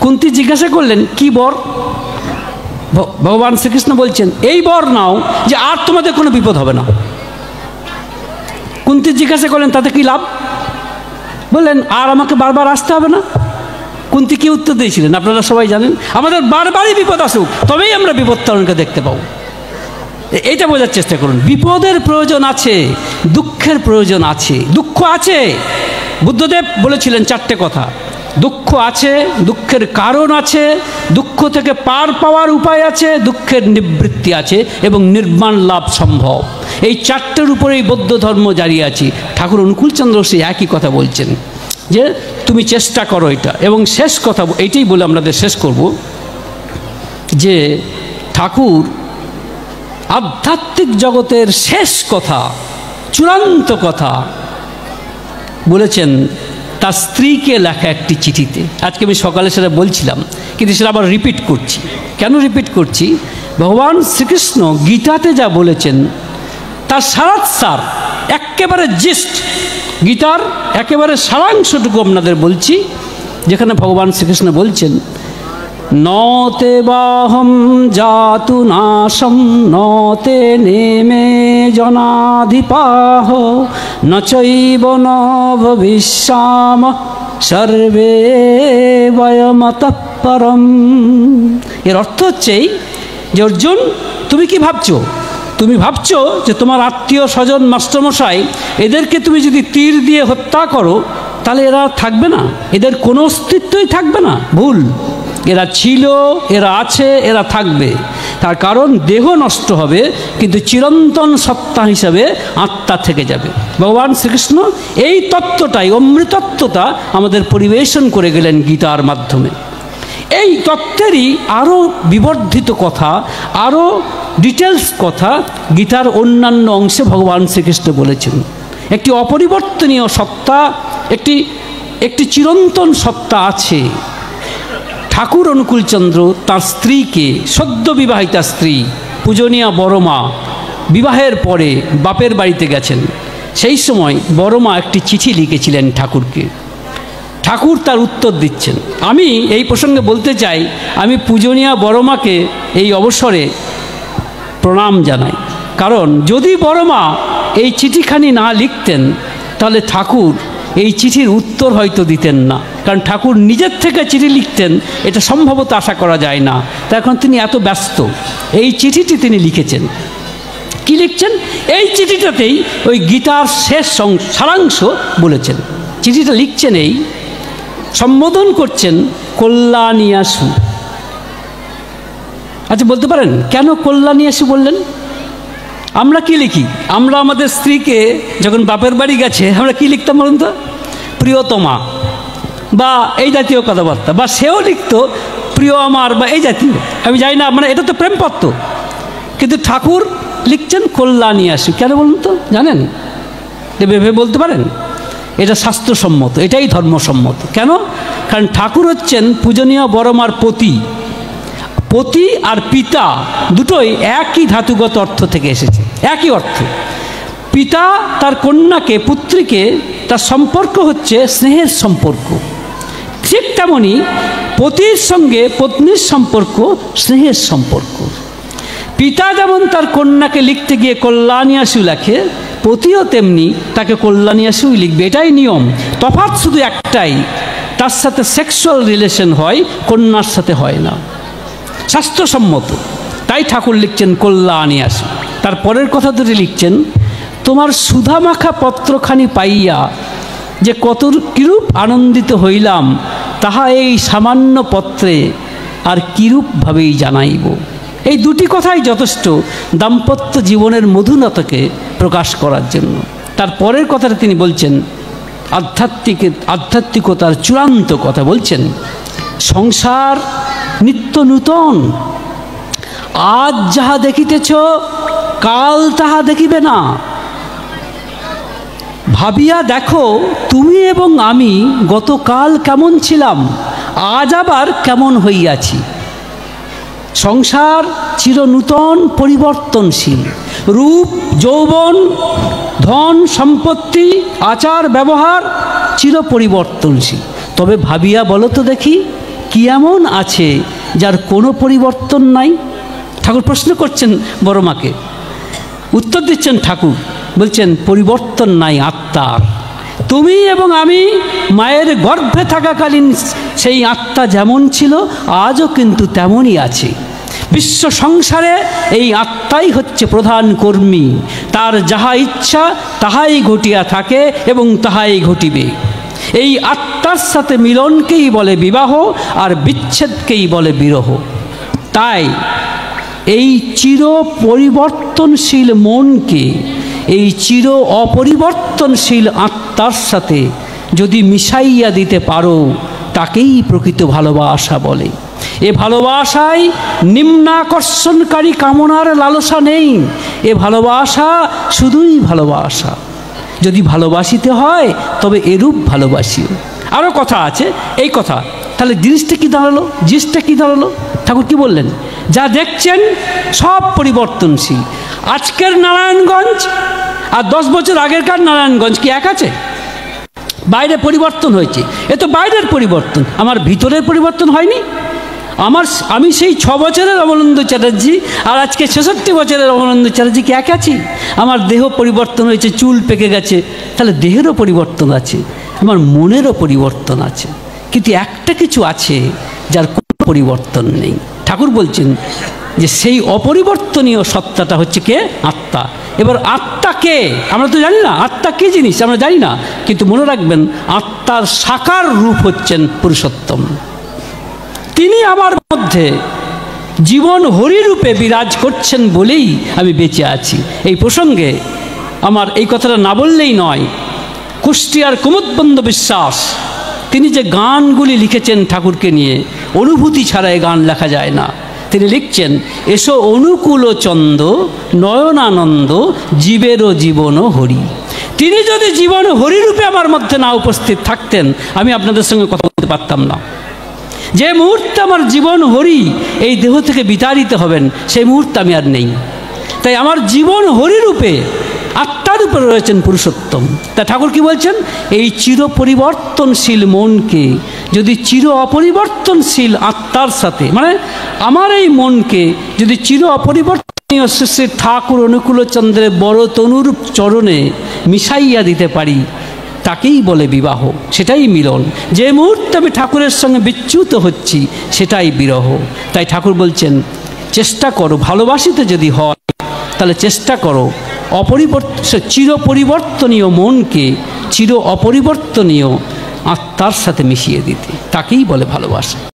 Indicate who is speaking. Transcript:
Speaker 1: কুন্তী জিজ্ঞাসা করলেন কি বর? ভগবান শ্রীকৃষ্ণ বলছেন এই বর নাও যে আর তোমাদের কোনো বিপদ হবে না। কুন্তী জিজ্ঞাসা করলেন তাতে কি লাভ? বললেন আর আমাকে বারবার আসতে হবে না। কুন্তী কি উত্তর দিয়েছিলেন আপনারা সবাই জানেন, আমাদের বারবারই বিপদ আসুক তবেই আমরা বিপদ তারণকে দেখতে পাবো। এইটা বোঝার চেষ্টা করুন। বিপদের প্রয়োজন আছে, দুঃখের প্রয়োজন আছে। দুঃখ আছে, বুদ্ধদেব বলেছিলেন চারটে কথা। দুঃখ আছে, দুঃখের কারণ আছে, দুঃখ থেকে পার পাওয়ার উপায় আছে, দুঃখের নিবৃত্তি আছে এবং নির্বাণ লাভ সম্ভব। এই চারটের উপরেই বৌদ্ধ ধর্ম জারি আছে। ঠাকুর অনুকূলচন্দ্র সেই একই কথা বলছেন যে তুমি চেষ্টা করো এটা। এবং শেষ কথা এইটাই বলে আমাদের শেষ করব যে ঠাকুর আধ্যাত্মিক জগতের শেষ কথা, চূড়ান্ত কথা বলেছেন তার স্ত্রীকে লেখা একটি চিঠিতে। আজকে আমি সকালে সেটা বলছিলাম, কিন্তু সেটা আবার রিপিট করছি। কেন রিপিট করছি? ভগবান শ্রীকৃষ্ণ গীতাতে যা বলেছেন তার সারাৎসার, একেবারে জিস্ট, গীতার একেবারে সারাংশটুকু আপনাদের বলছি, যেখানে ভগবান শ্রীকৃষ্ণ বলছেন নতে বাহম জাতু নাশম নতে নেমে জনাধিপাহ নচৈব ন ভবিষ্যাম সর্বে বয়মতঃ পরম। এর অর্থ হচ্ছে যে অর্জুন, তুমি কি ভাবছো? তুমি ভাবছো যে তোমার আত্মীয় স্বজন মাস্টারমশাই এদেরকে তুমি যদি তীর দিয়ে হত্যা করো তাহলে এরা থাকবে না, এদের কোনো অস্তিত্বই থাকবে না। ভুল। এরা ছিল, এরা আছে, এরা থাকবে। তার কারণ দেহ নষ্ট হবে কিন্তু চিরন্তন সত্তা হিসাবে আত্মা থেকে যাবে। ভগবান শ্রীকৃষ্ণ এই তত্ত্বটাই, অমৃতত্বটা আমাদের পরিবেশন করে গেলেন গীতার মাধ্যমে। এই তত্ত্বেরই আরও বিবর্ধিত কথা, আরও ডিটেলস কথা গীতার অন্যান্য অংশে ভগবান শ্রীকৃষ্ণ বলেছেন। একটি অপরিবর্তনীয় সত্তা, একটি চিরন্তন সত্তা আছে। ঠাকুর অনুকূলচন্দ্র তাঁর স্ত্রীকে, সদ্য বিবাহিতা স্ত্রী পূজনীয়া বড়মা, বিবাহের পরে বাপের বাড়িতে গেছেন। সেই সময় বড়মা একটি চিঠি লিখেছিলেন ঠাকুরকে। ঠাকুর তার উত্তর দিচ্ছেন। আমি এই প্রসঙ্গে বলতে চাই, আমি পূজনীয়া বড়মাকে এই অবসরে প্রণাম জানাই। কারণ যদি বড়মা এই চিঠিখানি না লিখতেন তাহলে ঠাকুর এই চিঠির উত্তর হয়তো দিতেন না। কারণ ঠাকুর নিজের থেকে চিঠি লিখতেন এটা সম্ভবত আশা করা যায় না। তাই এখন তিনি এত ব্যস্ত। এই চিঠিটি তিনি লিখেছেন। কি লিখছেন? এই চিঠিটাতেই ওই গীতার শেষ সারাংশ বলেছেন। চিঠিটা লিখছেন, এই সম্বোধন করছেন কল্যাণীয়াসু। আচ্ছা বলতে পারেন কেন কল্যাণীয়াসু বললেন? আমরা কি লিখি? আমরা আমাদের স্ত্রীকে যখন বাপের বাড়ি গেছে আমরা কি লিখতাম বলুন তো? প্রিয়তমা বা এই জাতীয় কথাবার্তা, বা সেও লিখত প্রিয় আমার বা এই জাতীয়। আমি জানি না, মানে এটা তো প্রেমপত্র। কিন্তু ঠাকুর লিখছেন কল্যাণীয়াসু। কেন বলুন তো? জানেন? ভেবে বলতে পারেন? এটা শাস্ত্রসম্মত, এটাই ধর্মসম্মত। কেন? কারণ ঠাকুর হচ্ছেন পূজনীয় বড়মার পতি। পতি আর পিতা দুটোই একই ধাতুগত অর্থ থেকে এসেছে, একই অর্থ। পিতা তার কন্যাকে, পুত্রীকে, তার সম্পর্ক হচ্ছে স্নেহের সম্পর্ক। ঠিক তেমনি পতির সঙ্গে পত্নীর সম্পর্ক স্নেহের সম্পর্ক। পিতা যেমন তার কন্যাকে লিখতে গিয়ে কল্যাণীয়াসু লেখে, পতিও তেমনি তাকে কল্যাণীয়াসুই লিখবে। এটাই নিয়ম। তফাৎ শুধু একটাই, তার সাথে সেক্সুয়াল রিলেশন হয়, কন্যার সাথে হয় না। শাস্ত্রসম্মত। তাই ঠাকুর লিখছেন কল্যাণীয়াসু। তারপরের কথা দুটি লিখছেন, তোমার সুধামাখা পত্রখানি পাইয়া যে কত কিরূপ আনন্দিত হইলাম তাহা এই সামান্য পত্রে আর কিরূপভাবেই জানাইব। এই দুটি কথাই যথেষ্ট দাম্পত্য জীবনের মধুরতাকে প্রকাশ করার জন্য। তারপরের কথাটা তিনি বলছেন আধ্যাত্মিকতার চূড়ান্ত কথা বলছেন, সংসার নিত্য নূতন, আজ যাহা দেখিতেছ কাল তাহা দেখিবে না। ভাবিয়া দেখো তুমি এবং আমি গতকাল কেমন ছিলাম, আজ আবার কেমন হইয়াছি। সংসার চিরনূতন, পরিবর্তনশীল। রূপ, যৌবন, ধন সম্পত্তি, আচার ব্যবহার চির পরিবর্তনশীল। তবে ভাবিয়া বলো তো দেখি কি এমন আছে যার কোনো পরিবর্তন নাই? ঠাকুর প্রশ্ন করছেন বড় মাকে, উত্তর দিচ্ছেন ঠাকুর, বলছেন পরিবর্তন নাই আত্মার। তুমি এবং আমি মায়ের গর্ভে থাকাকালীন সেই আত্মা যেমন ছিল আজও কিন্তু তেমনই আছে। বিশ্ব সংসারে এই আত্মাই হচ্ছে প্রধান কর্মী, তার যাহা ইচ্ছা তাহাই ঘটিয়া থাকে এবং তাহাই ঘটিবে। এই আত্মার সাথে মিলনকেই বলে বিবাহ, আর বিচ্ছেদকেই বলে বিরহ। তাই এই চির পরিবর্তনশীল মনকে এই চির অপরিবর্তনশীল আত্মার সাথে যদি মিশাইয়া দিতে পারো, তাকেই প্রকৃত ভালোবাসা বলে। এ ভালোবাসায় নিম্নাকর্ষণকারী কামনার লালসা নেই। এ ভালোবাসা শুধুই ভালোবাসা। যদি ভালোবাসিতে হয় তবে এরূপ ভালোবাসিও। আরও কথা আছে, এই কথা তাহলে জিনিসটা কি দাঁড়ালো? ঠাকুর কি বললেন? যা দেখছেন সব পরিবর্তনশীল। আজকের নারায়ণগঞ্জ আর 10 বছর আগেরকার নারায়ণগঞ্জ কি এক আছে? বাইরে পরিবর্তন হয়েছে, এ তো বাইরের পরিবর্তন, আমার ভিতরের পরিবর্তন হয়নি। আমি সেই 6 বছরের অমলানন্দ চ্যাটার্জি আর আজকে 66 বছরের অমলানন্দ চ্যাটার্জি কি এক আছি? আমার দেহ পরিবর্তন হয়েছে, চুল পেকে গেছে, তাহলে দেহেরও পরিবর্তন আছে, আমার মনেরও পরিবর্তন আছে, কিন্তু একটা কিছু আছে যার কোনো পরিবর্তন নেই। ঠাকুর বলছেন যে সেই অপরিবর্তনীয় সত্তাটা হচ্ছে কে? আত্মা। এবার আত্মা কে আমরা তো জানি না, আত্মা কী জিনিস আমরা জানি না, কিন্তু মনে রাখবেন আত্মার সাকার রূপ হচ্ছেন পুরুষোত্তম। তিনি আমার মধ্যে জীবন হরিরূপে বিরাজ করছেন বলেই আমি বেঁচে আছি। এই প্রসঙ্গে আমার এই কথাটা না বললেই নয়। কুষ্টিয়ার কুমুদবন্ধ বিশ্বাস তিনি যে গানগুলি লিখেছেন ঠাকুরকে নিয়ে, অনুভূতি ছাড়া এই গান লেখা যায় না। তিনি লিখছেন, এসো অনুকূল চন্দ নয়নানন্দ জীবেরও জীবন হরি। তিনি যদি জীবন হরিরূপে আমার মধ্যে না উপস্থিত থাকতেন, আমি আপনাদের সঙ্গে কথা বলতে পারতাম না। যে মুহূর্তে আমার জীবন হরি এই দেহ থেকে বিতাড়িত হবেন, সেই মুহূর্তে আমি আর নেই। তাই আমার জীবন হরিরূপে আত্মার উপরে রয়েছেন পুরুষোত্তম। তা ঠাকুর কি বলছেন? এই চির পরিবর্তনশীল মনকে যদি চির অপরিবর্তনশীল আত্মার সাথে, মানে আমার এই মনকে যদি চির অপরিবর্তনীয় শ্রী ঠাকুর অনুকূলচন্দ্রের বড় তনুরূপ চরণে মিশাইয়া দিতে পারি, তাকেই বলে বিবাহ, সেটাই মিলন। যে মুহূর্তে আমি ঠাকুরের সঙ্গে বিচ্যুত হচ্ছি সেটাই বিরহ। তাই ঠাকুর বলছেন চেষ্টা করো, ভালোবাসিতে যদি হয় তাহলে চেষ্টা করো চির পরিবর্তনীয় মনকে চির অপরিবর্তনীয় আত্মার সাথে মিশিয়ে দিতে, তাকেই বলে ভালোবাসা।